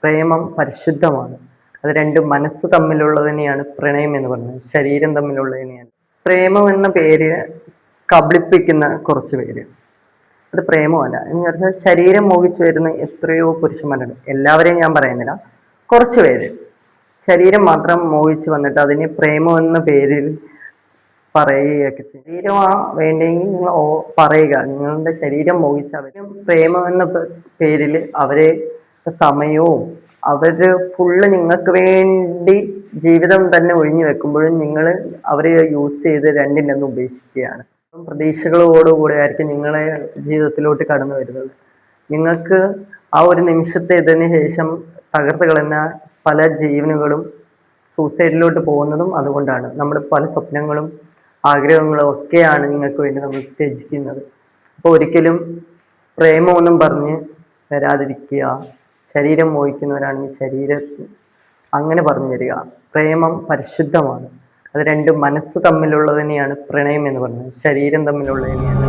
പ്രേമം പരിശുദ്ധമാണ്. അത് രണ്ട് മനസ്സ് തമ്മിലുള്ളതിനെയാണ് പ്രണയം എന്ന് പറയുന്നത്. ശരീരം തമ്മിലുള്ളതിനെയാണ്. പ്രേമം എന്ന പേര് കബളിപ്പിക്കുന്ന കുറച്ച് പേര്. അത് പ്രേമമല്ല എന്ന് വെച്ചാൽ ശരീരം മോഹിച്ചു വരുന്ന എത്രയോ പുരുഷന്മാരുണ്ട്. എല്ലാവരെയും ഞാൻ പറയുന്നില്ല, കുറച്ച് പേര് ശരീരം മാത്രം മോഹിച്ചു വന്നിട്ട് അതിന് പ്രേമം എന്ന പേരിൽ പറയുകയൊക്കെ ചെയ്യും. ശരീരമാ വേണ്ടെങ്കിൽ നിങ്ങൾ പറയുക, നിങ്ങളുടെ ശരീരം മോഹിച്ച അവരും പ്രേമം എന്ന പേരിൽ അവരെ സമയവും അവര് ഫുള്ള് നിങ്ങൾക്ക് വേണ്ടി ജീവിതം തന്നെ ഒഴിഞ്ഞു വെക്കുമ്പോഴും നിങ്ങൾ അവരെ യൂസ് ചെയ്ത് രണ്ടിനെന്ന് ഉപേക്ഷിക്കുകയാണ്. പ്രതീക്ഷകളോടുകൂടെ ആയിരിക്കും നിങ്ങളെ ജീവിതത്തിലോട്ട് കടന്നു വരുന്നത്. നിങ്ങൾക്ക് ആ ഒരു നിമിഷത്തെ ഇതിന് ശേഷം തകർത്ത് കളഞ്ഞ പല ജീവനുകളും സൂസൈഡിലോട്ട് പോകുന്നതും അതുകൊണ്ടാണ്. നമ്മുടെ പല സ്വപ്നങ്ങളും ആഗ്രഹങ്ങളും ഒക്കെയാണ് നിങ്ങൾക്ക് വേണ്ടി നമ്മൾ ത്യജിക്കുന്നത്. അപ്പോൾ ഒരിക്കലും പ്രേമമൊന്നും പറഞ്ഞ് വരാതിരിക്കുക. ശരീരം മോഹിക്കുന്നവരാണെങ്കിൽ ശരീരത്തിൽ അങ്ങനെ പറഞ്ഞു തരിക. പ്രേമം പരിശുദ്ധമാണ്. അത് രണ്ട് മനസ്സ് തമ്മിലുള്ളതിനെയാണ് പ്രണയം എന്ന് പറയുന്നത്. ശരീരം തമ്മിലുള്ളതിനെയാണ്